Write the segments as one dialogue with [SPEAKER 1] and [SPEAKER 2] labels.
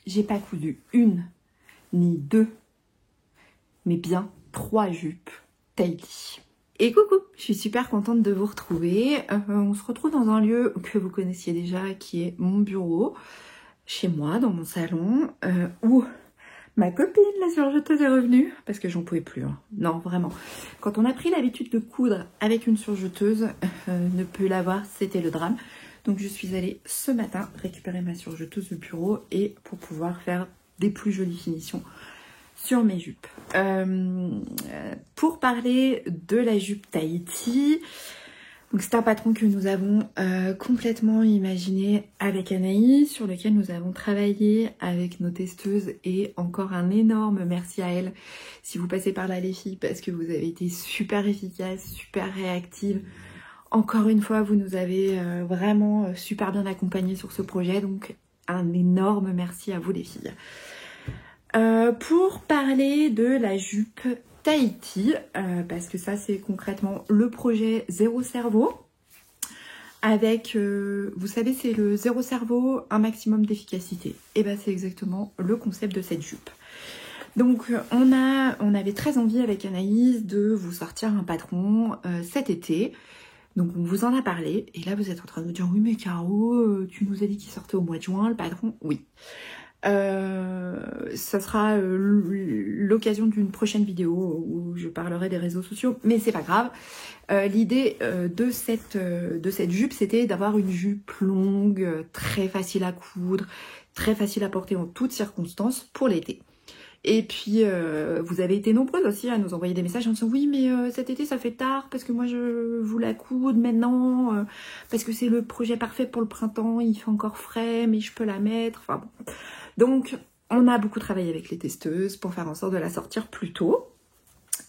[SPEAKER 1] j'ai pas cousu une, ni deux, mais bien 3 jupes Tahiti. Et coucou, je suis super contente de vous retrouver. On se retrouve dans un lieu que vous connaissiez déjà, qui est mon bureau, chez moi, dans mon salon, où ma copine, la surjeteuse, est revenue, parce que j'en pouvais plus. Hein. Non, vraiment. Quand on a pris l'habitude de coudre avec une surjeteuse, ne plus l'avoir, c'était le drame. Donc je suis allée ce matin récupérer ma surjeteuse de bureau et pour pouvoir faire des plus jolies finitions sur mes jupes. Pour parler de la jupe Tahiti, c'est un patron que nous avons complètement imaginé avec Anaïs, sur lequel nous avons travaillé avec nos testeuses, et encore un énorme merci à elle si vous passez par là les filles, parce que vous avez été super efficaces, super réactives. Encore une fois, vous nous avez vraiment super bien accompagnés sur ce projet, donc un énorme merci à vous les filles. Pour parler de la jupe Tahiti, parce que ça c'est concrètement le projet Zéro Cerveau, avec, vous savez, c'est le zéro cerveau, un maximum d'efficacité. Et ben c'est exactement le concept de cette jupe. Donc on avait très envie avec Anaïs de vous sortir un patron cet été. Donc on vous en a parlé, et là vous êtes en train de me dire oui mais Caro, tu nous as dit qu'il sortait au mois de juin le patron. Oui. Ça sera l'occasion d'une prochaine vidéo où je parlerai des réseaux sociaux, mais c'est pas grave. L'idée de cette jupe, c'était d'avoir une jupe longue, très facile à coudre, très facile à porter en toutes circonstances pour l'été. Et puis vous avez été nombreuses aussi à nous envoyer des messages en disant oui mais cet été ça fait tard parce que moi je vous la coude maintenant, parce que c'est le projet parfait pour le printemps, il fait encore frais mais je peux la mettre, enfin bon. Donc on a beaucoup travaillé avec les testeuses pour faire en sorte de la sortir plus tôt,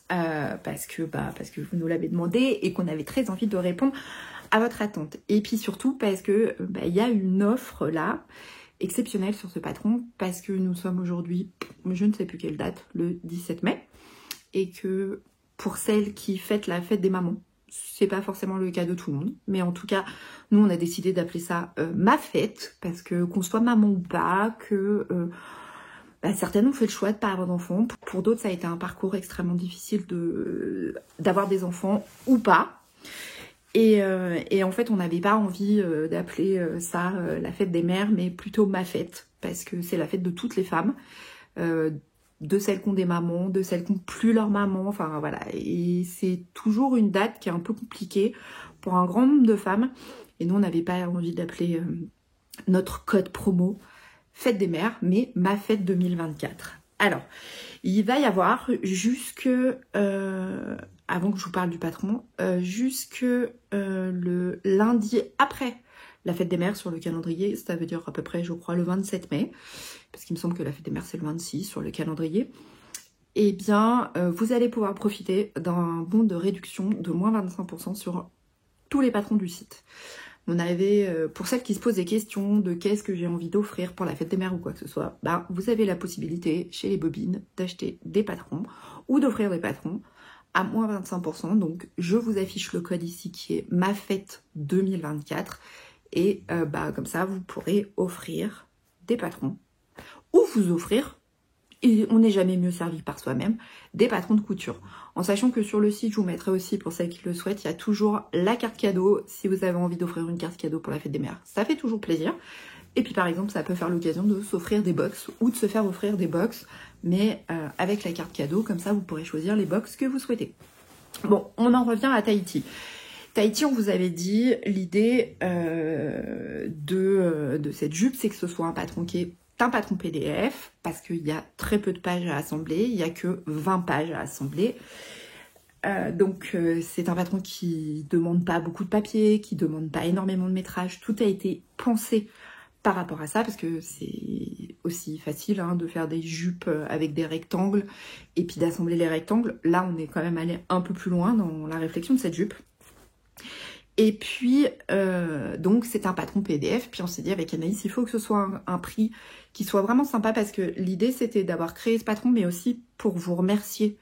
[SPEAKER 1] parce que vous nous l'avez demandé et qu'on avait très envie de répondre à votre attente. Et puis surtout parce que y a une offre là exceptionnelle sur ce patron, parce que nous sommes aujourd'hui, je ne sais plus quelle date, le 17 mai, et que pour celles qui fêtent la fête des mamans, c'est pas forcément le cas de tout le monde, mais en tout cas, nous on a décidé d'appeler ça ma fête, parce que qu'on soit maman ou pas, que certaines ont fait le choix de pas avoir d'enfants, pour d'autres ça a été un parcours extrêmement difficile d'avoir des enfants ou pas. Et en fait, on n'avait pas envie d'appeler ça la fête des mères, mais plutôt ma fête, parce que c'est la fête de toutes les femmes, de celles qui ont des mamans, de celles qui n'ont plus leur maman, enfin voilà. Et c'est toujours une date qui est un peu compliquée pour un grand nombre de femmes. Et nous, on n'avait pas envie d'appeler notre code promo fête des mères, mais ma fête 2024. Alors, il va y avoir jusque... avant que je vous parle du patron, jusque le lundi après la fête des mères sur le calendrier, ça veut dire à peu près, je crois, le 27 mai, parce qu'il me semble que la fête des mères c'est le 26 sur le calendrier, et bien vous allez pouvoir profiter d'un bon de réduction de moins 25% sur tous les patrons du site. On avait, pour celles qui se posent des questions de qu'est-ce que j'ai envie d'offrir pour la fête des mères ou quoi que ce soit, vous avez la possibilité chez les bobines d'acheter des patrons ou d'offrir des patrons à moins 25%, donc je vous affiche le code ici qui est ma fête 2024, et comme ça vous pourrez offrir des patrons ou vous offrir, et on n'est jamais mieux servi par soi-même, des patrons de couture. En sachant que sur le site, je vous mettrai aussi, pour celles qui le souhaitent, il y a toujours la carte cadeau si vous avez envie d'offrir une carte cadeau pour la fête des mères. Ça fait toujours plaisir. Et puis par exemple, ça peut faire l'occasion de s'offrir des box ou de se faire offrir des box, mais avec la carte cadeau, comme ça vous pourrez choisir les box que vous souhaitez. Bon, on en revient à Tahiti. Tahiti, on vous avait dit, l'idée de cette jupe, c'est que ce soit un patron qui est un patron PDF, parce qu'il y a très peu de pages à assembler, il n'y a que 20 pages à assembler. Donc c'est un patron qui demande pas beaucoup de papier, qui demande pas énormément de métrage, tout a été pensé par rapport à ça, parce que c'est aussi facile de faire des jupes avec des rectangles et puis d'assembler les rectangles. Là, on est quand même allé un peu plus loin dans la réflexion de cette jupe. Et puis, donc c'est un patron PDF, puis on s'est dit avec Anaïs, il faut que ce soit un prix qui soit vraiment sympa, parce que l'idée c'était d'avoir créé ce patron, mais aussi pour vous remercier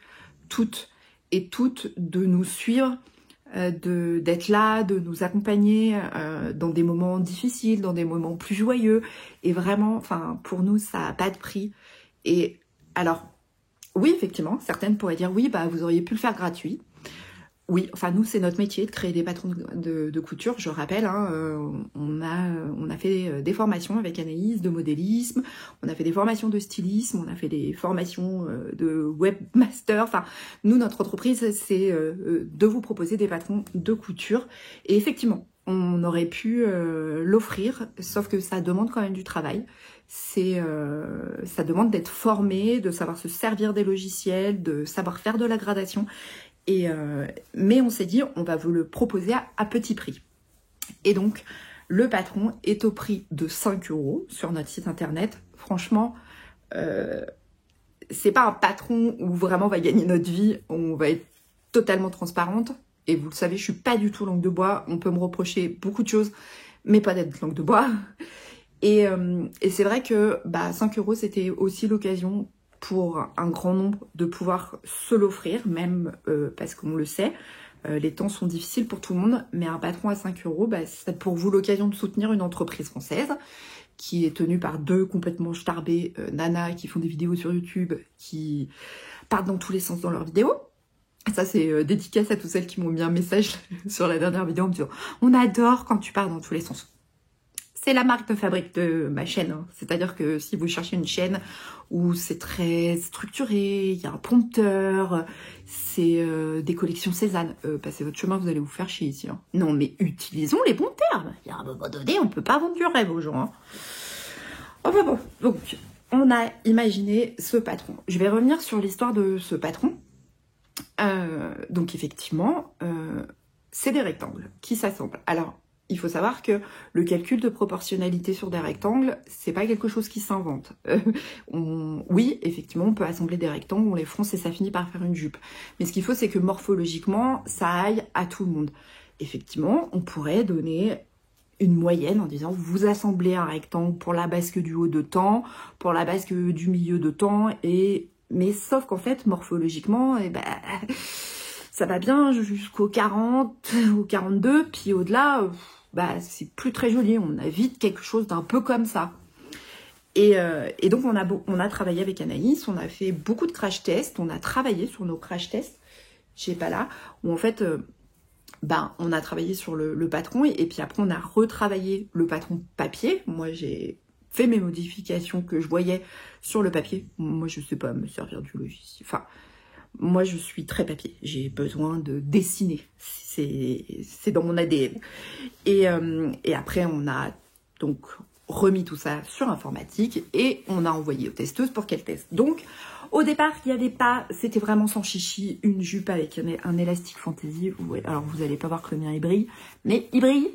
[SPEAKER 1] toutes et toutes de nous suivre d'être là, de nous accompagner dans des moments difficiles, dans des moments plus joyeux. Et vraiment, enfin, pour nous, ça n'a pas de prix. Et alors, oui, effectivement, certaines pourraient dire, oui, bah, vous auriez pu le faire gratuit. Oui, enfin nous c'est notre métier de créer des patrons de couture, je rappelle, hein, on a fait des formations avec Anaïs de modélisme, on a fait des formations de stylisme, on a fait des formations de webmaster, enfin nous notre entreprise c'est de vous proposer des patrons de couture et effectivement on aurait pu l'offrir, sauf que ça demande quand même du travail, ça demande d'être formé, de savoir se servir des logiciels, de savoir faire de la gradation. Mais on s'est dit, on va vous le proposer à petit prix. Et donc, le patron est au prix de 5 € sur notre site internet. Franchement, c'est pas un patron où vraiment on va gagner notre vie, on va être totalement transparente. Et vous le savez, je suis pas du tout langue de bois. On peut me reprocher beaucoup de choses, mais pas d'être langue de bois. Et c'est vrai que 5 € c'était aussi l'occasion pour un grand nombre de pouvoir se l'offrir, même parce qu'on le sait, les temps sont difficiles pour tout le monde, mais un patron à 5 €, c'est pour vous l'occasion de soutenir une entreprise française qui est tenue par deux complètement starbées nanas qui font des vidéos sur YouTube, qui partent dans tous les sens dans leurs vidéos. Ça, c'est dédicace à toutes celles qui m'ont mis un message sur la dernière vidéo en me disant « On adore quand tu pars dans tous les sens ». C'est la marque de fabrique de ma chaîne, hein. C'est-à-dire que si vous cherchez une chaîne où c'est très structuré, il y a un prompteur, c'est des collections Cézanne, passez votre chemin, vous allez vous faire chier ici. Hein. Non mais utilisons les bons termes. Il y a un moment donné, on ne peut pas vendre du rêve aux gens. Hein. Enfin bon, donc on a imaginé ce patron. Je vais revenir sur l'histoire de ce patron. Donc effectivement, c'est des rectangles qui s'assemblent. Alors, il faut savoir que le calcul de proportionnalité sur des rectangles, c'est pas quelque chose qui s'invente. Oui, effectivement, on peut assembler des rectangles, on les fronce et ça finit par faire une jupe. Mais ce qu'il faut, c'est que morphologiquement, ça aille à tout le monde. Effectivement, on pourrait donner une moyenne en disant vous assemblez un rectangle pour la basque du haut de temps, pour la basque du milieu de temps, mais sauf qu'en fait, morphologiquement, ça va bien jusqu'au 40, au 42, puis au-delà, c'est plus très joli. On a vite quelque chose d'un peu comme ça. Et donc, on a travaillé avec Anaïs, on a fait beaucoup de crash tests, on a travaillé sur nos crash tests, je sais pas là, où en fait, on a travaillé sur le patron, et puis après, on a retravaillé le patron papier. Moi, j'ai fait mes modifications que je voyais sur le papier. Moi, je sais pas me servir du logiciel. Enfin, moi, je suis très papier. J'ai besoin de dessiner. C'est dans mon ADN. Et après, on a donc remis tout ça sur informatique et on a envoyé aux testeuses pour qu'elles testent. Donc, au départ, il n'y avait pas, c'était vraiment sans chichi, une jupe avec un élastique fantaisie. Alors, vous n'allez pas voir que le mien il brille, mais il brille.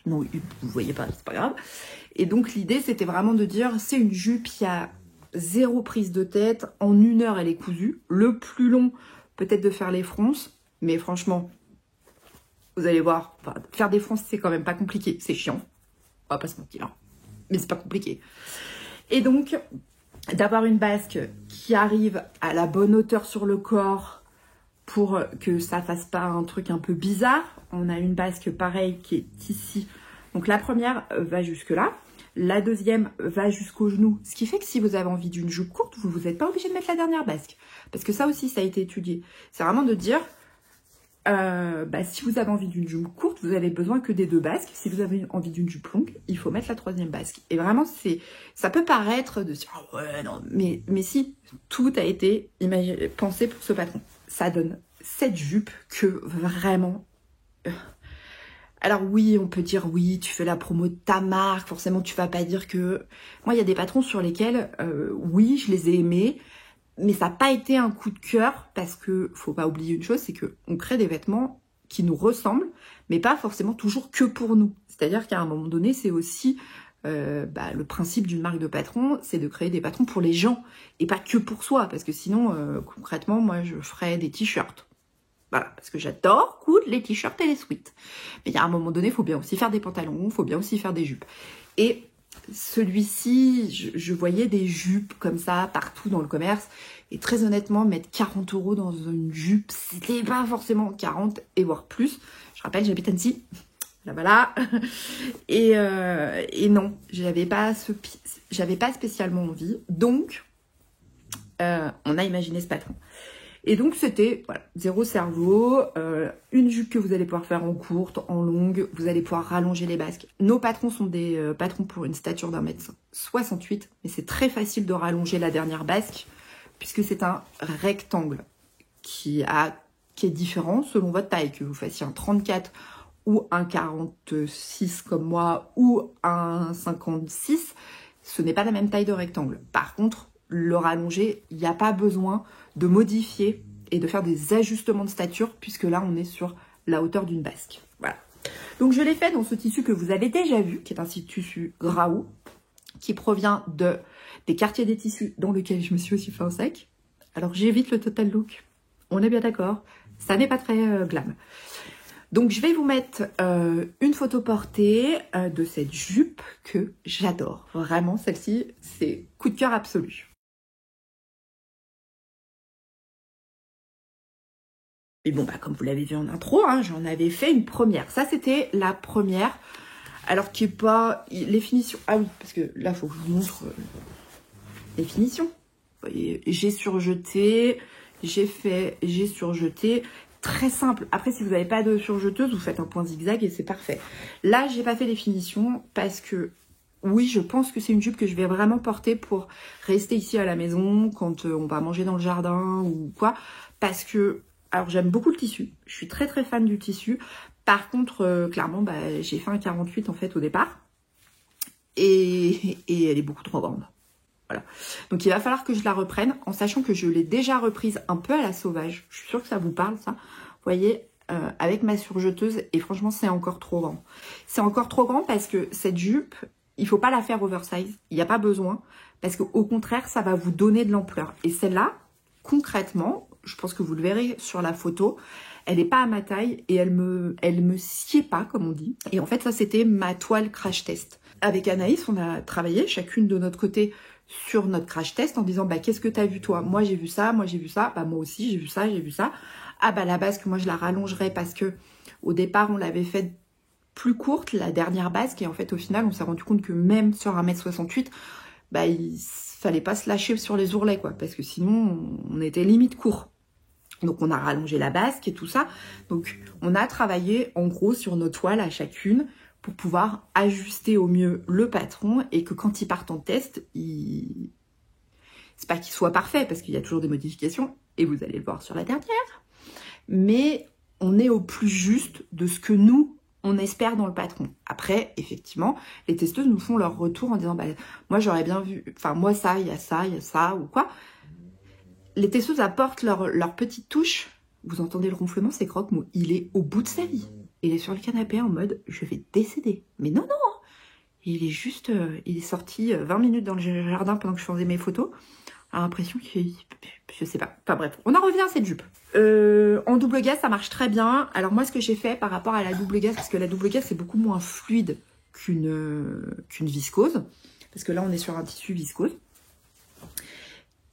[SPEAKER 1] Non, vous voyez pas, c'est pas grave. Et donc, l'idée, c'était vraiment de dire, c'est une jupe, il y a 0 prise de tête, en 1 heure elle est cousue. Le plus long, peut-être de faire les fronces, mais franchement, vous allez voir, faire des fronces c'est quand même pas compliqué, c'est chiant, on va pas se mentir, hein. Mais c'est pas compliqué. Et donc, d'avoir une basque qui arrive à la bonne hauteur sur le corps pour que ça fasse pas un truc un peu bizarre, on a une basque pareille qui est ici. Donc la première va jusque là. La deuxième va jusqu'au genou, ce qui fait que si vous avez envie d'une jupe courte, vous n'êtes pas obligé de mettre la dernière basque. Parce que ça aussi, ça a été étudié. C'est vraiment de dire, si vous avez envie d'une jupe courte, vous avez besoin que des 2 basques. Si vous avez envie d'une jupe longue, il faut mettre la 3e basque. Et vraiment, ça peut paraître de dire, oh ouais, non, mais si, tout a été pensé pour ce patron. Ça donne cette jupe que vraiment... Alors oui, on peut dire oui, tu fais la promo de ta marque, forcément tu vas pas dire que... Moi, il y a des patrons sur lesquels, oui, je les ai aimés, mais ça n'a pas été un coup de cœur parce que, faut pas oublier une chose, c'est qu'on crée des vêtements qui nous ressemblent, mais pas forcément toujours que pour nous. C'est-à-dire qu'à un moment donné, c'est aussi le principe d'une marque de patron, c'est de créer des patrons pour les gens et pas que pour soi, parce que sinon, concrètement, moi, je ferais des t-shirts. Voilà, parce que j'adore coudre les t-shirts et les sweats. Mais il y a un moment donné, il faut bien aussi faire des pantalons, il faut bien aussi faire des jupes. Et celui-ci, je voyais des jupes comme ça partout dans le commerce. Et très honnêtement, mettre 40 € dans une jupe, c'était pas forcément 40 et voire plus. Je rappelle, j'habite Annecy. Là, voilà. Et non, j'avais pas spécialement envie. Donc, on a imaginé ce patron. Et donc, c'était voilà, zéro cerveau, une jupe que vous allez pouvoir faire en courte, en longue, vous allez pouvoir rallonger les basques. Nos patrons sont des patrons pour une stature d'1m68, mais c'est très facile de rallonger la dernière basque, puisque c'est un rectangle qui est différent selon votre taille, que vous fassiez un 34 ou un 46 comme moi, ou un 56, ce n'est pas la même taille de rectangle. Par contre, le rallonger, il n'y a pas besoin de modifier et de faire des ajustements de stature, puisque là, on est sur la hauteur d'une basque. Voilà. Donc, je l'ai fait dans ce tissu que vous avez déjà vu, qui est un tissu Graou, qui provient des quartiers des tissus dans lesquels je me suis aussi fait un sac. Alors, j'évite le total look. On est bien d'accord. Ça n'est pas très glam. Donc, je vais vous mettre une photo portée de cette jupe que j'adore. Vraiment, celle-ci, c'est coup de cœur absolu. Et bon, bah, comme vous l'avez vu en intro, hein, j'en avais fait une première. Ça, c'était la première. Alors, qui n'est pas... Les finitions... Ah oui, parce que là, il faut que je vous montre les finitions. J'ai surjeté, j'ai surjeté. Très simple. Après, si vous n'avez pas de surjeteuse, vous faites un point zigzag et c'est parfait. Là, j'ai pas fait les finitions parce que, oui, je pense que c'est une jupe que je vais vraiment porter pour rester ici à la maison quand on va manger dans le jardin ou quoi. Parce que, alors j'aime beaucoup le tissu. Je suis très très fan du tissu. Par contre, clairement, bah, j'ai fait un 48 en fait au départ. Et elle est beaucoup trop grande. Voilà. Donc il va falloir que je la reprenne en sachant que je l'ai déjà reprise un peu à la sauvage. Je suis sûre que ça vous parle ça. Vous voyez, avec ma surjeteuse et franchement c'est encore trop grand. C'est encore trop grand parce que cette jupe, il ne faut pas la faire oversize. Il n'y a pas besoin parce qu'au contraire ça va vous donner de l'ampleur. Et celle-là, concrètement, je pense que vous le verrez sur la photo, elle n'est pas à ma taille et elle me sied pas comme on dit. Et en fait ça c'était ma toile crash test. Avec Anaïs on a travaillé chacune de notre côté sur notre crash test en disant bah qu'est-ce que tu as vu toi? Moi j'ai vu ça, moi j'ai vu ça, bah moi aussi j'ai vu ça, j'ai vu ça. Ah bah la basque moi je la rallongerai parce que au départ on l'avait faite plus courte, la dernière basque, et en fait au final on s'est rendu compte que même sur 1m68, bah il fallait pas se lâcher sur les ourlets quoi, parce que sinon on était limite court. Donc on a rallongé la basque et tout ça. Donc on a travaillé en gros sur nos toiles à chacune pour pouvoir ajuster au mieux le patron et que quand il part en test, c'est pas qu'il soit parfait parce qu'il y a toujours des modifications et vous allez le voir sur la dernière. Mais on est au plus juste de ce que nous, on espère dans le patron. Après, effectivement, les testeuses nous font leur retour en disant bah, moi j'aurais bien vu, enfin moi ça, il y a ça ou quoi. Les testeuses apportent leur petite touche. Vous entendez le ronflement, c'est Croque-Mou. Il est au bout de sa vie. Il est sur le canapé en mode je vais décéder. Mais non, non. Il est juste, il est sorti 20 minutes dans le jardin pendant que je faisais mes photos. J'ai l'impression qu'il, je sais pas. Enfin bref, on en revient à cette jupe. En double gaze, ça marche très bien. Alors moi, ce que j'ai fait par rapport à la double gaze, parce que la double gaze c'est beaucoup moins fluide qu'une viscose, parce que là on est sur un tissu viscose.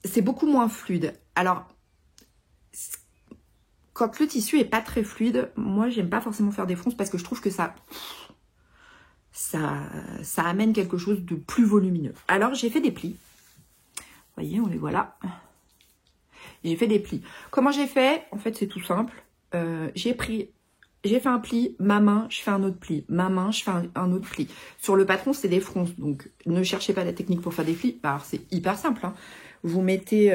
[SPEAKER 1] C'est beaucoup moins fluide. Alors, quand le tissu est pas très fluide, moi, j'aime pas forcément faire des fronces parce que je trouve que ça amène quelque chose de plus volumineux. Alors, j'ai fait des plis. Vous voyez, on les voit là. J'ai fait des plis. Comment j'ai fait? En fait, c'est tout simple. J'ai fait un pli, ma main, je fais un autre pli. Ma main, je fais un autre pli. Sur le patron, c'est des fronces. Donc, ne cherchez pas la technique pour faire des plis. Bah, alors, c'est hyper simple, hein. Vous mettez,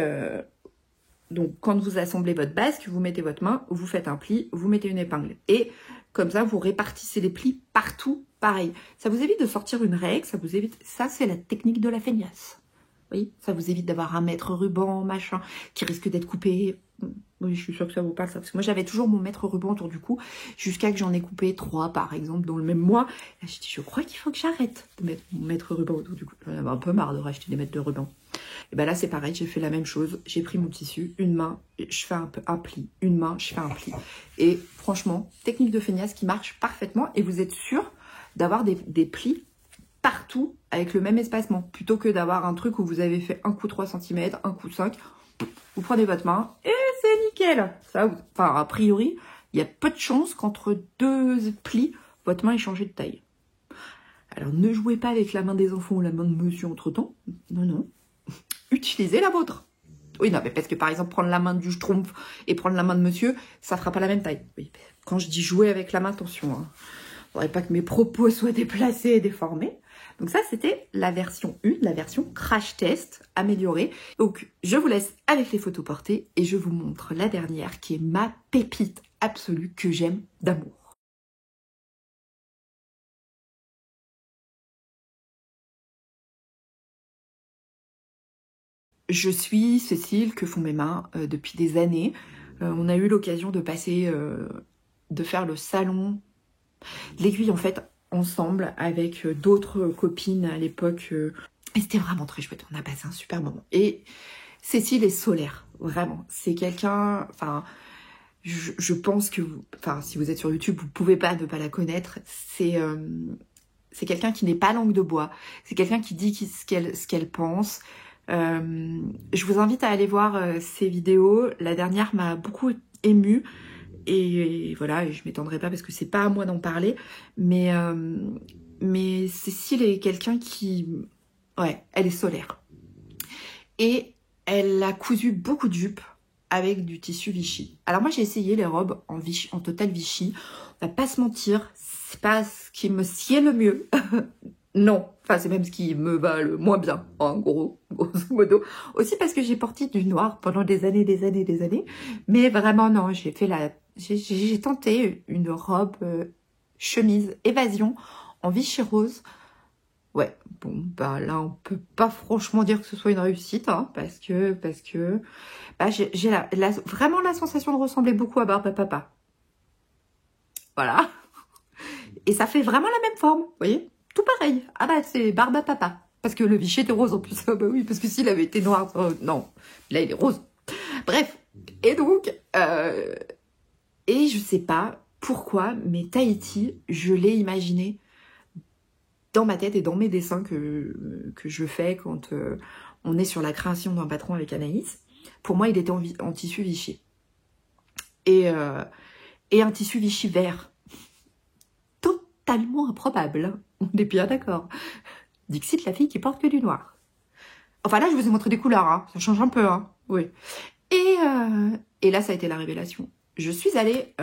[SPEAKER 1] donc quand vous assemblez votre basque, vous mettez votre main, vous faites un pli, vous mettez une épingle. Et comme ça, vous répartissez les plis partout, pareil. Ça vous évite de sortir une règle, ça vous évite... Ça, c'est la technique de la feignasse. Oui, ça vous évite d'avoir un mètre ruban, machin, qui risque d'être coupé. Oui, je suis sûre que ça vous parle, ça. Parce que moi, j'avais toujours mon mètre ruban autour du cou, jusqu'à que j'en ai coupé 3, par exemple, dans le même mois. Là, j'ai dit, je crois qu'il faut que j'arrête de mettre mon mètre ruban autour du cou. J'en avais un peu marre de racheter des mètres de ruban. Et ben là, c'est pareil, j'ai fait la même chose. J'ai pris mon tissu, une main, je fais un pli. Une main, je fais un pli. Et franchement, technique de feignasse qui marche parfaitement. Et vous êtes sûr d'avoir des plis partout avec le même espacement. Plutôt que d'avoir un truc où vous avez fait un coup 3 cm, un coup 5, vous prenez votre main et c'est nickel. Ça, enfin, a priori, il y a peu de chances qu'entre 2 plis, votre main ait changé de taille. Alors ne jouez pas avec la main des enfants ou la main de monsieur entre temps. Non, non. Utilisez la vôtre. Oui, non, mais parce que par exemple, prendre la main du schtroumpf et prendre la main de monsieur, ça fera pas la même taille. Oui. Quand je dis jouer avec la main, attention, hein. Faudrait pas que mes propos soient déplacés et déformés. Donc ça, c'était la version 1, la version crash test améliorée. Donc, je vous laisse avec les photos portées et je vous montre la dernière qui est ma pépite absolue que j'aime d'amour. Je suis Cécile, que font mes mains depuis des années. On a eu l'occasion de passer, de faire le salon de l'aiguille en fait ensemble avec d'autres copines à l'époque. Et c'était vraiment très chouette, on a passé un super moment. Et Cécile est solaire, vraiment. C'est quelqu'un, enfin, je pense que, enfin, si vous êtes sur YouTube, vous pouvez pas ne pas la connaître. C'est quelqu'un qui n'est pas langue de bois. C'est quelqu'un qui dit ce qu'elle pense. Je vous invite à aller voir ses vidéos. La dernière m'a beaucoup émue. Et voilà, je m'étendrai pas parce que c'est pas à moi d'en parler. Mais Cécile est quelqu'un qui... Ouais, elle est solaire. Et elle a cousu beaucoup de jupes avec du tissu Vichy. Alors moi, j'ai essayé les robes en Vichy, en total Vichy. On va pas se mentir, c'est pas ce qui me sied le mieux. Non, enfin c'est même ce qui me va le moins bien, en grosso modo. Aussi parce que j'ai porté du noir pendant des années. Mais vraiment non, j'ai tenté une robe chemise évasion en Vichy rose. Ouais, bon bah là on peut pas franchement dire que ce soit une réussite, hein, parce que bah, j'ai vraiment la sensation de ressembler beaucoup à Barbe à Papa. Voilà. Et ça fait vraiment la même forme, vous voyez? Tout pareil. Ah bah c'est Barbe à Papa. Parce que le Vichy était rose en plus. Ah bah oui, parce que s'il avait été noir, non. Là il est rose. Bref. Et donc, et je sais pas pourquoi, mais Tahiti, je l'ai imaginé dans ma tête et dans mes dessins que je fais quand on est sur la création d'un patron avec Anaïs. Pour moi, il était en tissu Vichy. Et un tissu Vichy vert. Totalement improbable. Hein. On est bien d'accord. Dixit, la fille qui porte que du noir. Enfin là, je vous ai montré des couleurs. Hein. Ça change un peu. Hein. Oui. Et là, ça a été la révélation. Je suis allée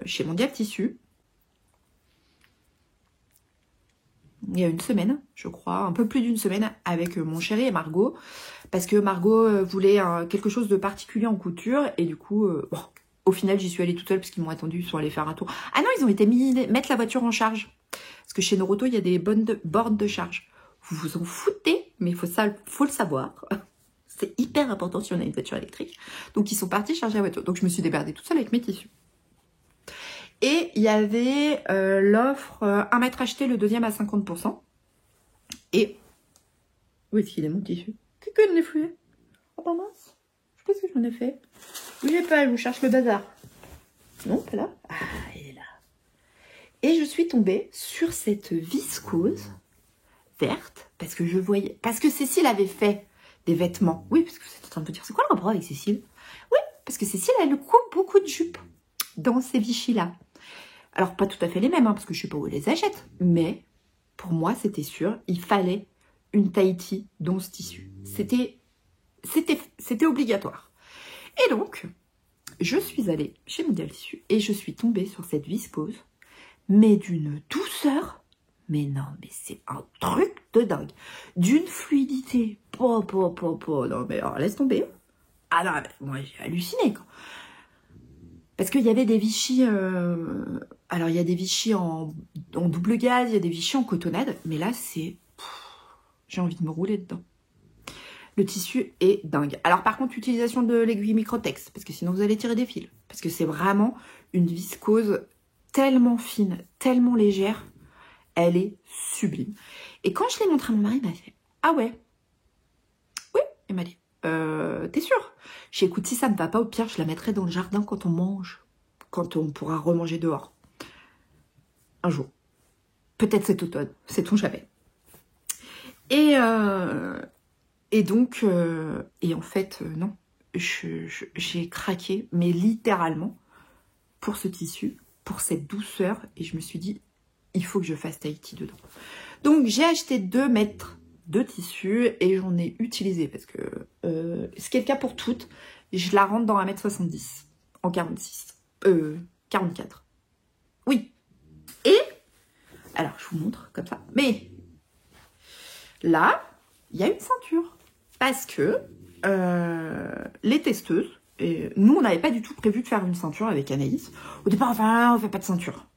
[SPEAKER 1] chez Mondial Tissu. Il y a une semaine, je crois, un peu plus d'une semaine, avec mon chéri et Margot, parce que Margot voulait quelque chose de particulier en couture, et du coup, bon, au final, j'y suis allée toute seule, parce qu'ils m'ont attendu, ils sont allés faire un tour. Ah non, ils ont été mettre la voiture en charge, parce que chez Noroto, il y a des bornes de charge. Vous vous en foutez, mais il faut le savoir. C'est hyper important si on a une voiture électrique. Donc, ils sont partis charger la voiture. Donc, je me suis débardée toute seule avec mes tissus. Et il y avait l'offre 1 mètre acheté, le deuxième à 50%. Et où est-ce qu'il est mon tissu? Que j'en ai fait? Oh bah mince, je sais pas ce que j'en ai fait. Bougez pas, je vous cherche le bazar. Non, pas là. Ah, il est là. Et je suis tombée sur cette viscose verte parce que je voyais, parce que Cécile avait fait des vêtements. Oui, parce que vous êtes en train de me dire, c'est quoi le rapport avec Cécile? Oui, parce que Cécile, elle coupe beaucoup de jupes dans ces Vichy-là. Alors, pas tout à fait les mêmes, hein, parce que je sais pas où elle les achète. Mais, pour moi, c'était sûr, il fallait une Tahiti dans ce tissu. C'était obligatoire. Et donc, je suis allée chez Mondial Tissu et je suis tombée sur cette viscose, mais d'une douceur. Mais non, mais c'est un truc de dingue. D'une fluidité. Non, mais alors, laisse tomber. Ah non, mais moi, j'ai halluciné, quoi. Parce qu'il y avait des Vichy, alors il y a des Vichy en double gaze, il y a des Vichy en cotonnade, mais là c'est, j'ai envie de me rouler dedans. Le tissu est dingue. Alors par contre, utilisation de l'aiguille Microtex, parce que sinon vous allez tirer des fils. Parce que c'est vraiment une viscose tellement fine, tellement légère, elle est sublime. Et quand je l'ai montré à mon mari, il m'a fait, ah ouais, oui, il m'a dit. T'es sûr? J'ai écoute, si ça me va pas, au pire, je la mettrai dans le jardin quand on mange. Quand on pourra remanger dehors. Un jour. Peut-être cet automne. Sait-on jamais. Et donc, et en fait, non, j'ai craqué, mais littéralement, pour ce tissu, pour cette douceur, et je me suis dit, il faut que je fasse Tahiti dedans. Donc, j'ai acheté 2 mètres de tissu, et j'en ai utilisé, parce que, ce qui est le cas pour toutes, je la rentre dans 1,70 m, en 44. Oui. Et, alors, je vous montre, comme ça, mais, là, il y a une ceinture. Parce que les testeuses, et nous on n'avait pas du tout prévu de faire une ceinture avec Anaïs. Au départ, enfin, on fait pas de ceinture.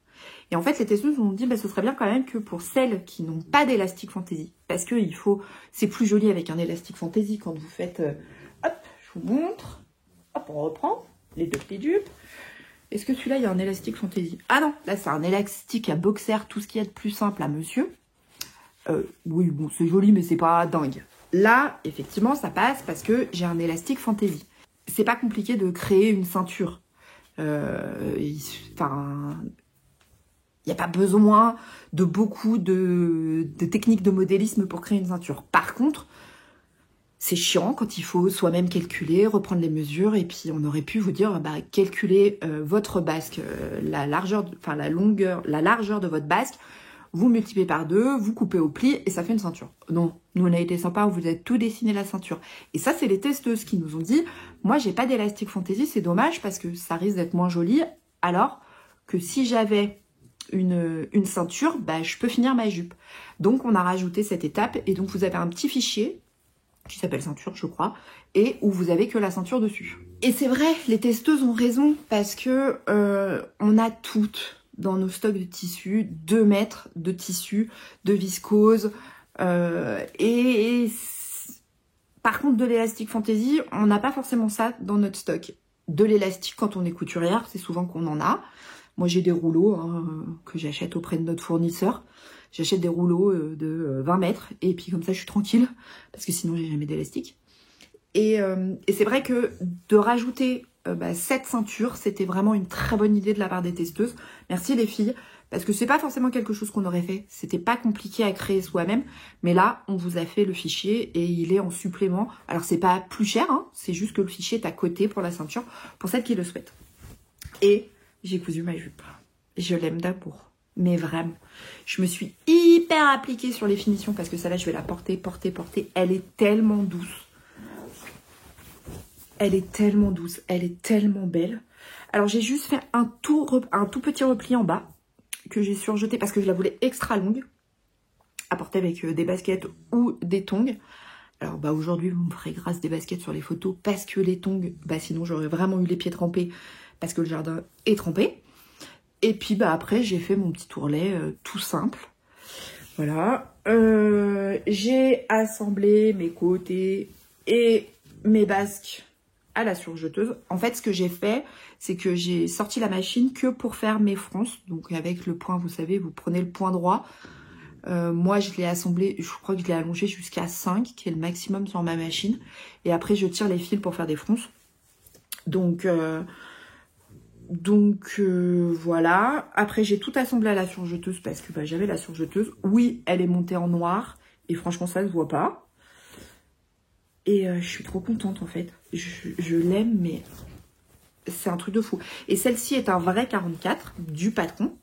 [SPEAKER 1] Et en fait, les testeuses nous ont dit, bah, ce serait bien quand même que pour celles qui n'ont pas d'élastique fantaisie, parce que c'est plus joli avec un élastique fantaisie quand vous faites, hop, je vous montre, hop, on reprend les 2 petits dupes. Est-ce que celui-là, il y a un élastique fantaisie? Ah non, là c'est un élastique à boxer, tout ce qu'il y a de plus simple à monsieur. Oui, bon, c'est joli, mais c'est pas dingue. Là, effectivement, ça passe parce que j'ai un élastique fantaisie. C'est pas compliqué de créer une ceinture. Enfin, il n'y a pas besoin de beaucoup de techniques de modélisme pour créer une ceinture. Par contre, c'est chiant quand il faut soi-même calculer, reprendre les mesures, et puis on aurait pu vous dire, bah, calculez votre basque, la largeur de votre basque, vous multipliez par 2, vous coupez au pli et ça fait une ceinture. Non, nous on a été sympa, on vous a tout dessiné la ceinture. Et ça, c'est les testeuses qui nous ont dit, moi j'ai pas d'élastique fantaisie, c'est dommage parce que ça risque d'être moins joli, alors que si j'avais une ceinture, bah, je peux finir ma jupe. Donc on a rajouté cette étape et donc vous avez un petit fichier qui s'appelle ceinture, je crois, et où vous avez que la ceinture dessus. Et c'est vrai, les testeuses ont raison parce que on a toutes dans nos stocks de tissus, 2 mètres de tissu, de viscose, et par contre de l'élastique fantaisie, on n'a pas forcément ça dans notre stock. De l'élastique quand on est couturière, c'est souvent qu'on en a. Moi j'ai des rouleaux que j'achète auprès de notre fournisseur. J'achète des rouleaux de 20 mètres et puis comme ça je suis tranquille parce que sinon j'ai jamais d'élastique. Et c'est vrai que de rajouter cette ceinture, c'était vraiment une très bonne idée de la part des testeuses. Merci les filles, parce que c'est pas forcément quelque chose qu'on aurait fait. C'était pas compliqué à créer soi-même, mais là, on vous a fait le fichier et il est en supplément. Alors c'est pas plus cher, hein, c'est juste que le fichier est à côté pour la ceinture, pour celles qui le souhaitent. Et j'ai cousu ma jupe. Je l'aime d'amour, mais vraiment. Je me suis hyper appliquée sur les finitions parce que celle-là, je vais la porter. Elle est tellement douce. Elle est tellement douce, elle est tellement belle. Alors j'ai juste fait un tout petit repli en bas que j'ai surjeté parce que je la voulais extra longue à porter avec des baskets ou des tongs. Alors bah aujourd'hui vous me ferez grâce des baskets sur les photos parce que les tongs, bah sinon j'aurais vraiment eu les pieds trempés parce que le jardin est trempé. Et puis bah après j'ai fait mon petit ourlet tout simple. Voilà. J'ai assemblé mes côtés et mes basques à la surjeteuse. En fait, ce que j'ai fait, c'est que j'ai sorti la machine que pour faire mes fronces. Donc avec le point, vous savez, vous prenez le point droit. Moi, je l'ai assemblé, je crois que je l'ai allongé jusqu'à 5, qui est le maximum sur ma machine. Et après, je tire les fils pour faire des fronces. Donc voilà. Après, j'ai tout assemblé à la surjeteuse parce que bah, j'avais la surjeteuse. Oui, elle est montée en noir. Et franchement, ça ne se voit pas. Et je suis trop contente en fait. Je l'aime, mais c'est un truc de fou. Et celle-ci est un vrai 44 du patron.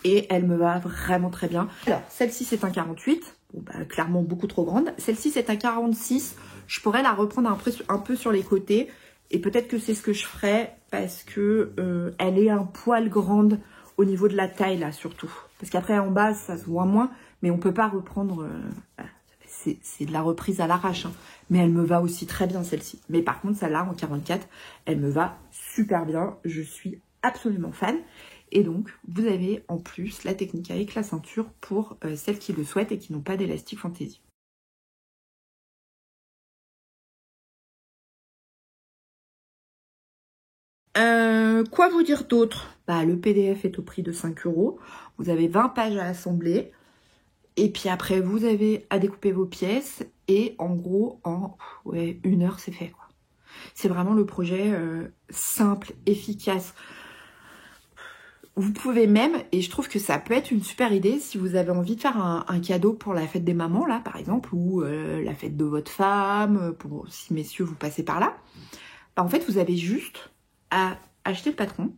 [SPEAKER 1] Et elle me va vraiment très bien. Alors, celle-ci c'est un 48. Bon, bah, clairement beaucoup trop grande. Celle-ci c'est un 46. Je pourrais la reprendre un peu sur les côtés. Et peut-être que c'est ce que je ferais parce que elle est un poil grande au niveau de la taille là surtout. Parce qu'après en bas ça se voit moins. Mais on peut pas reprendre... c'est de la reprise à l'arrache, hein. Mais elle me va aussi très bien celle-ci. Mais par contre, celle-là en 44, elle me va super bien. Je suis absolument fan. Et donc, vous avez en plus la technique avec la ceinture pour celles qui le souhaitent et qui n'ont pas d'élastique fantaisie. Quoi vous dire d'autre? Bah, le PDF est au prix de 5 €. Vous avez 20 pages à assembler. Et puis après, vous avez à découper vos pièces. Et en gros, en 1 heure, c'est fait, quoi. C'est vraiment le projet simple, efficace. Vous pouvez même, et je trouve que ça peut être une super idée, si vous avez envie de faire un cadeau pour la fête des mamans, là, par exemple, ou la fête de votre femme, pour si messieurs vous passez par là. Bah, en fait, vous avez juste à acheter le patron,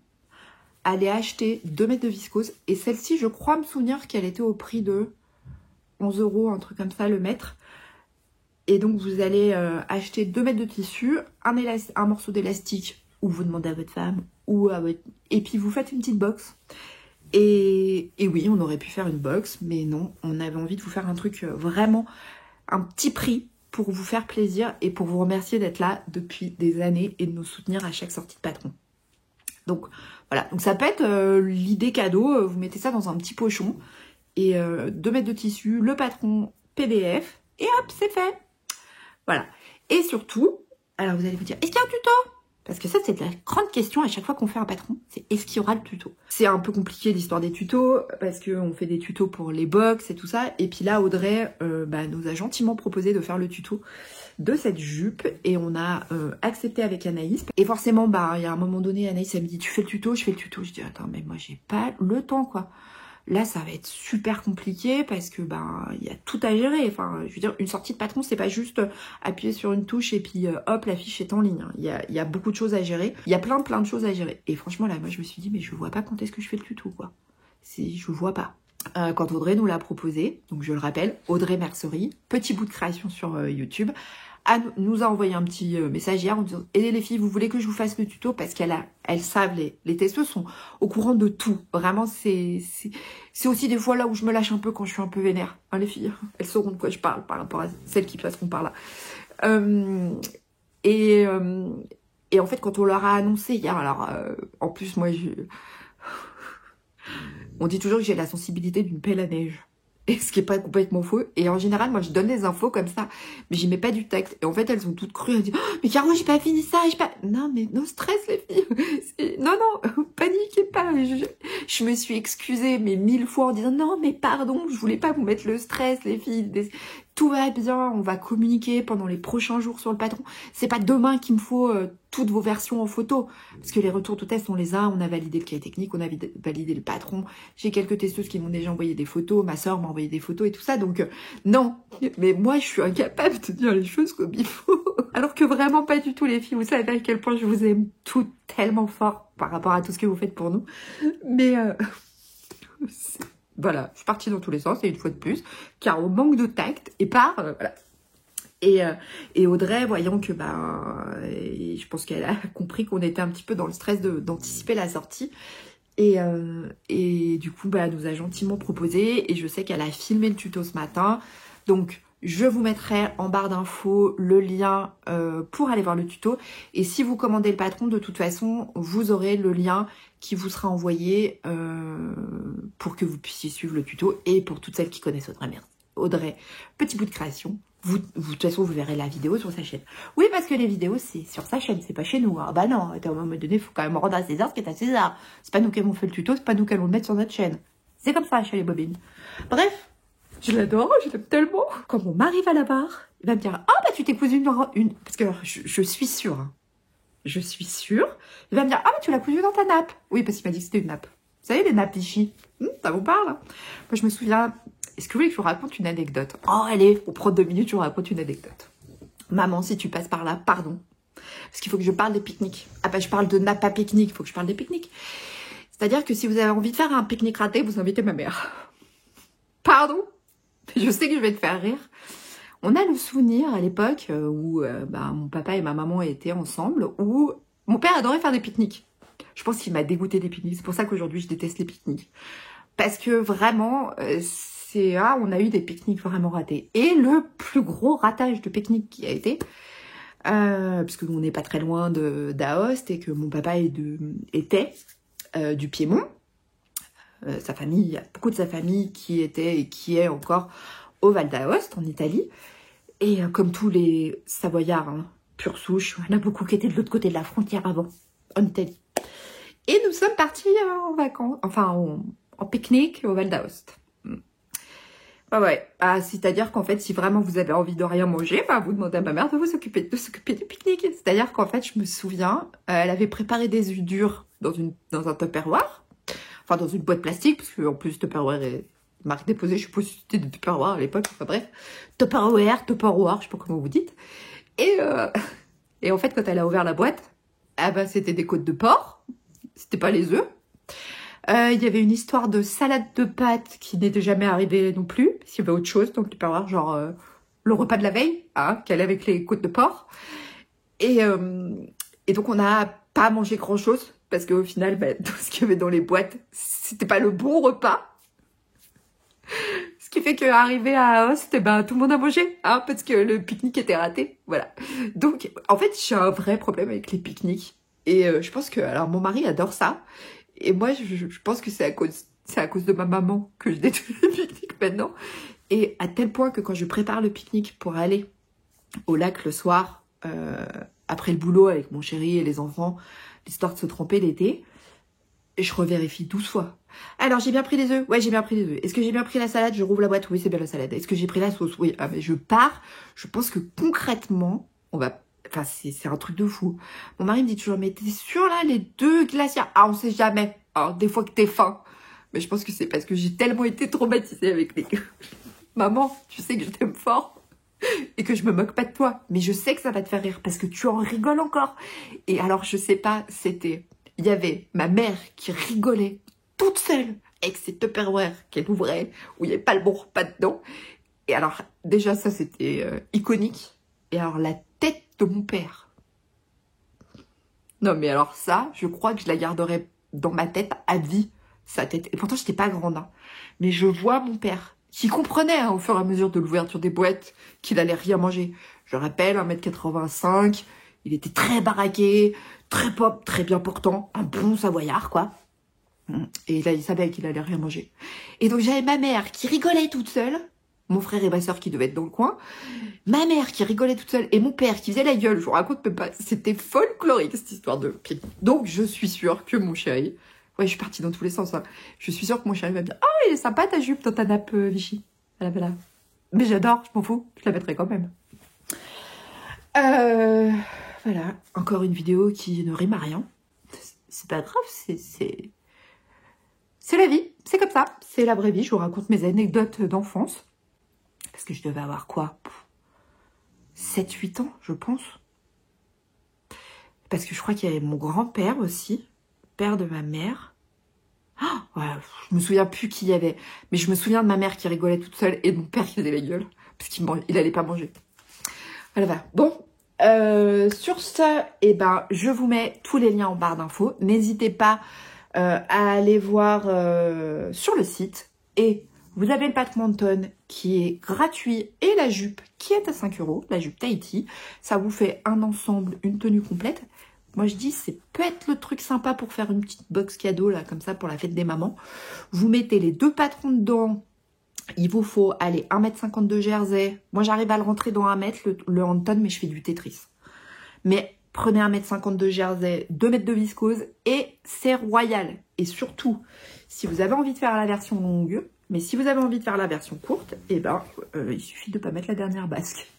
[SPEAKER 1] aller acheter 2 mètres de viscose, et celle-ci, je crois me souvenir qu'elle était au prix de 11 €, un truc comme ça, le mètre. Et donc, vous allez acheter 2 mètres de tissu, un morceau d'élastique, ou vous demandez à votre femme, ou à votre... Et puis, vous faites une petite box. Et oui, on aurait pu faire une box, mais non, on avait envie de vous faire un truc vraiment, un petit prix pour vous faire plaisir et pour vous remercier d'être là depuis des années et de nous soutenir à chaque sortie de patron. Donc, voilà. Donc, ça peut être l'idée cadeau. Vous mettez ça dans un petit pochon et 2 mètres de tissu, le patron PDF, et hop, c'est fait. Voilà. Et surtout, alors vous allez vous dire, est-ce qu'il y a un tuto? Parce que ça, c'est la grande question à chaque fois qu'on fait un patron, c'est est-ce qu'il y aura le tuto? C'est un peu compliqué l'histoire des tutos, parce qu'on fait des tutos pour les box et tout ça. Et puis là, Audrey nous a gentiment proposé de faire le tuto de cette jupe. Et on a accepté avec Anaïs. Et forcément, il y a un moment donné, Anaïs, elle me dit, tu fais le tuto? Je fais le tuto. Je dis, attends, mais moi, j'ai pas le temps, quoi. Là, ça va être super compliqué parce que il y a tout à gérer. Enfin, je veux dire, une sortie de patron, c'est pas juste appuyer sur une touche et puis hop, la fiche est en ligne. Il y a beaucoup de choses à gérer. Il y a plein de choses à gérer. Et franchement, là, moi, je me suis dit, mais je vois pas quand est-ce que je fais le tuto, quoi. Je vois pas. Quand Audrey nous l'a proposé, donc je le rappelle, Audrey Mercerie, petit bout de création sur YouTube, nous a envoyé un petit message hier en disant « Aidez les filles, vous voulez que je vous fasse le tuto ?» Parce elles savent, les testeuses sont au courant de tout. Vraiment, c'est aussi des fois là où je me lâche un peu quand je suis un peu vénère. Hein, les filles, elles sauront de quoi je parle par rapport à celles qui passeront par là. Et en fait, quand on leur a annoncé hier, alors en plus, moi, on dit toujours que j'ai la sensibilité d'une pelle à neige. Et ce qui est pas complètement faux. Et en général, moi, je donne des infos comme ça, mais j'y mets pas du tact. Et en fait, elles ont toutes cru. Elles disent, oh, mais Caro, j'ai pas fini ça. Non, mais no stress, les filles. Non, paniquez pas. Je me suis excusée, mais 1000 fois en disant, non, mais pardon, je voulais pas vous mettre le stress, les filles. Tout va bien, on va communiquer pendant les prochains jours sur le patron. C'est pas demain qu'il me faut toutes vos versions en photo. Parce que les retours de test, on les a validé le cahier technique, on a validé le patron. J'ai quelques testeuses qui m'ont déjà envoyé des photos, ma soeur m'a envoyé des photos et tout ça. Donc non, mais moi je suis incapable de dire les choses comme il faut. Alors que vraiment pas du tout, les filles. Vous savez à quel point je vous aime toutes tellement fort par rapport à tout ce que vous faites pour nous. Mais voilà, je suis partie dans tous les sens, et une fois de plus, car au manque de tact, et voilà. Et Audrey, voyant que, je pense qu'elle a compris qu'on était un petit peu dans le stress d'anticiper la sortie, et du coup, nous a gentiment proposé, et je sais qu'elle a filmé le tuto ce matin, donc je vous mettrai en barre d'infos le lien pour aller voir le tuto, et si vous commandez le patron, de toute façon, vous aurez le lien qui vous sera envoyé pour que vous puissiez suivre le tuto, et pour toutes celles qui connaissent Audrey, petit bout de création, de toute façon vous verrez la vidéo sur sa chaîne. Oui, parce que les vidéos c'est sur sa chaîne, c'est pas chez nous. Ah bah non, à un moment donné, il faut quand même rendre à César ce qui est à César. C'est pas nous qui avons fait le tuto, c'est pas nous qui allons le mettre sur notre chaîne. C'est comme ça chez les bobines. Bref, je l'adore, je l'aime tellement. Quand mon mari va la voir, il va me dire, ah tu t'es cousue une... Parce que je suis sûre, hein. Je suis sûre. Il va me dire, ah tu l'as cousue dans ta nappe. Oui, parce qu'il m'a dit que c'était une nappe. Vous savez, les nappes Vichy, ça vous parle, hein. Moi, je me souviens... Est-ce que vous voulez que je vous raconte une anecdote? Oh, allez, on prend 2 minutes, je vous raconte une anecdote. Maman, si tu passes par là, pardon. Parce qu'il faut que je parle des pique-niques. Ah je parle de nappe à pique-nique, il faut que je parle des pique-niques. C'est-à-dire que si vous avez envie de faire un pique-nique raté, vous invitez ma mère. Pardon? Je sais que je vais te faire rire. On a le souvenir à l'époque où mon papa et ma maman étaient ensemble, où mon père adorait faire des pique-niques. Je pense qu'il m'a dégoûté des pique-niques. C'est pour ça qu'aujourd'hui, je déteste les pique-niques. Parce que vraiment... on a eu des pique-niques vraiment ratés. Et le plus gros ratage de pique-nique qui a été, parce qu'on n'est pas très loin d'Aoste et que mon papa était du Piémont. Sa famille, il y a beaucoup de sa famille qui était et qui est encore au Val d'Aoste, en Italie. Et comme tous les Savoyards, hein, pure souche, il y en a beaucoup qui étaient de l'autre côté de la frontière avant, en Italie. Et nous sommes partis en vacances, en pique-nique au Val d'Aoste. Ouais. C'est-à-dire qu'en fait, si vraiment vous avez envie de rien manger, vous demandez à ma mère de s'occuper du pique-nique. C'est-à-dire qu'en fait, je me souviens, elle avait préparé des œufs durs dans un Tupperware. Enfin, dans une boîte plastique, parce qu'en plus, Tupperware est marque déposée, je suppose que c'était de Tupperware à l'époque. Enfin bref, Tupperware, je sais pas comment vous dites. Et en fait, quand elle a ouvert la boîte, ah bah, c'était des côtes de porc. C'était pas les œufs. Il y avait une histoire de salade de pâtes qui n'était jamais arrivée non plus. Parce qu'il y avait autre chose dans le Tupperware, genre le repas de la veille, hein, qu'elle avait avec les côtes de porc. Et donc, on n'a pas mangé grand-chose. Parce qu'au final, bah, tout ce qu'il y avait dans les boîtes, c'était pas le bon repas. Ce qui fait qu'arrivé à Host, ben, tout le monde a mangé, hein, parce que le pique-nique était raté. Voilà. Donc, en fait, j'ai un vrai problème avec les pique-niques. Et je pense que, alors, mon mari adore ça. Et moi, je pense que c'est à cause de ma maman que je déteste les pique-niques maintenant. Et à tel point que quand je prépare le pique-nique pour aller au lac le soir, après le boulot avec mon chéri et les enfants, l'histoire de se tromper l'été, je revérifie 12 fois. Alors, j'ai bien pris les œufs? Ouais, j'ai bien pris les œufs. Est-ce que j'ai bien pris la salade? Je rouvre la boîte. Oui, c'est bien la salade. Est-ce que j'ai pris la sauce? Oui. Ah, mais je pars. Je pense que concrètement, on va... Enfin, c'est un truc de fou. Mon mari me dit toujours, mais t'es sûr là, les 2 glacières? Ah, on sait jamais. Alors, des fois que t'es faim. Mais je pense que c'est parce que j'ai tellement été traumatisée avec les... Maman, tu sais que je t'aime fort. Et que je me moque pas de toi. Mais je sais que ça va te faire rire parce que tu en rigoles encore. Et alors, je sais pas, c'était... Il y avait ma mère qui rigolait toute seule avec ses Tupperware qu'elle ouvrait, où il n'y avait pas le bon repas dedans. Et alors, déjà, ça, c'était iconique. Et alors, la tête de mon père. Non, mais alors ça, je crois que je la garderai dans ma tête à vie, sa tête. Et pourtant, je n'étais pas grande, hein. Mais je vois mon père, qui comprenait, hein, au fur et à mesure de l'ouverture des boîtes, qu'il allait rien manger. Je rappelle, 1m85, il était très baraqué, très pop, très bien portant, un bon savoyard, quoi. Et là, il savait qu'il allait rien manger. Et donc, j'avais ma mère qui rigolait toute seule, mon frère et ma soeur qui devaient être dans le coin, ma mère qui rigolait toute seule, et mon père qui faisait la gueule, je vous raconte même pas, c'était folklorique, cette histoire de pique. Donc, je suis sûre que mon chéri, ouais, je suis partie dans tous les sens, hein. Je suis sûre que mon chéri va me dire, oh, il est sympa ta jupe dans ta nappe Vichy. Voilà. Mais j'adore, je m'en fous, je la mettrai quand même. Voilà, encore une vidéo qui ne rime à rien. C'est pas grave, c'est la vie, c'est comme ça, c'est la vraie vie. Je vous raconte mes anecdotes d'enfance. Parce que je devais avoir quoi, 7-8 ans, je pense. Parce que je crois qu'il y avait mon grand-père aussi, père de ma mère. Oh, ouais, je me souviens plus qui y avait. Mais je me souviens de ma mère qui rigolait toute seule et de mon père qui faisait la gueule. Parce qu'il allait pas manger. Voilà, bon. Sur ce, eh ben, je vous mets tous les liens en barre d'infos. N'hésitez pas à aller voir sur le site. Et vous avez le patron Anton qui est gratuit et la jupe qui est à 5 €, la jupe Tahiti. Ça vous fait un ensemble, une tenue complète. Moi je dis, c'est peut-être le truc sympa pour faire une petite box cadeau là, comme ça pour la fête des mamans. Vous mettez les 2 patrons dedans. Il vous faut, allez, 1,50 m de jersey. Moi, j'arrive à le rentrer dans 1 m, le Anton, mais je fais du Tetris. Mais prenez 1,50 m de jersey, 2 m de viscose, et c'est royal. Et surtout, si vous avez envie de faire la version longue, mais si vous avez envie de faire la version courte, eh ben, il suffit de ne pas mettre la dernière basque.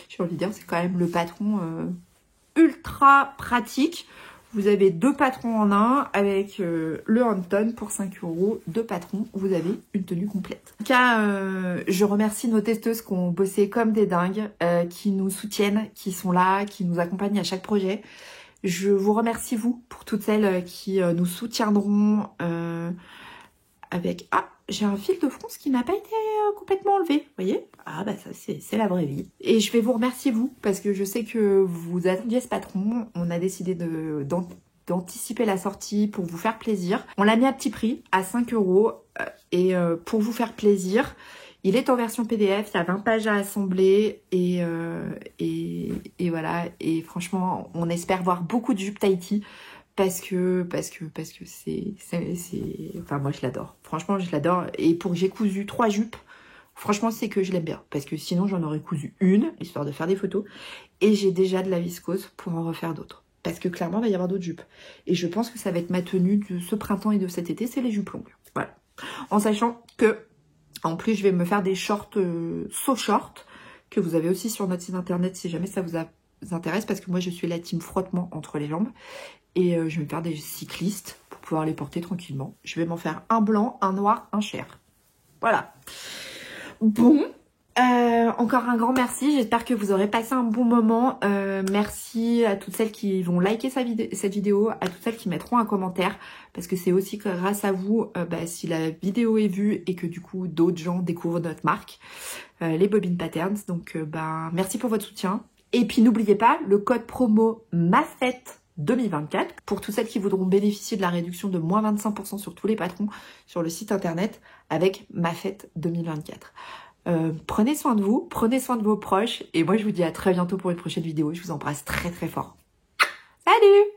[SPEAKER 1] J'ai envie de dire, c'est quand même le patron ultra pratique. Vous avez 2 patrons en un avec le Anton pour 5 €. 2 patrons, vous avez une tenue complète. En tout cas, je remercie nos testeuses qui ont bossé comme des dingues, qui nous soutiennent, qui sont là, qui nous accompagnent à chaque projet. Je vous remercie, vous, pour toutes celles qui nous soutiendront avec... Ah, j'ai un fil de France qui n'a pas été complètement enlevé, vous voyez? Ah bah ça, c'est la vraie vie. Et je vais vous remercier, vous, parce que je sais que vous attendiez ce patron. On a décidé d'anticiper la sortie pour vous faire plaisir. On l'a mis à petit prix, à 5 €, et pour vous faire plaisir. Il est en version PDF, il y a 20 pages à assembler, et voilà. Et franchement, on espère voir beaucoup de jupes Tahiti. Parce que c'est... Enfin, moi, je l'adore. Franchement, je l'adore. Et pour que j'ai cousu 3 jupes, franchement, c'est que je l'aime bien. Parce que sinon, j'en aurais cousu une, histoire de faire des photos. Et j'ai déjà de la viscose pour en refaire d'autres. Parce que clairement, il va y avoir d'autres jupes. Et je pense que ça va être ma tenue de ce printemps et de cet été, c'est les jupes longues. Voilà. En sachant que, en plus, je vais me faire des shorts, so short, que vous avez aussi sur notre site internet si jamais ça vous intéresse parce que moi je suis la team frottement entre les jambes et je vais me faire des cyclistes pour pouvoir les porter tranquillement. Je vais m'en faire un blanc, un noir, un chair. Voilà. Bon, encore un grand merci. J'espère que vous aurez passé un bon moment. Merci à toutes celles qui vont liker cette vidéo, à toutes celles qui mettront un commentaire parce que c'est aussi grâce à vous si la vidéo est vue et que du coup d'autres gens découvrent notre marque, les Bobbin Patterns. Donc merci pour votre soutien. Et puis n'oubliez pas le code promo MAFETTE 2024 pour toutes celles qui voudront bénéficier de la réduction de moins 25% sur tous les patrons sur le site internet avec MAFETTE 2024. Prenez soin de vous, prenez soin de vos proches et moi je vous dis à très bientôt pour une prochaine vidéo. Je vous embrasse très très fort. Salut!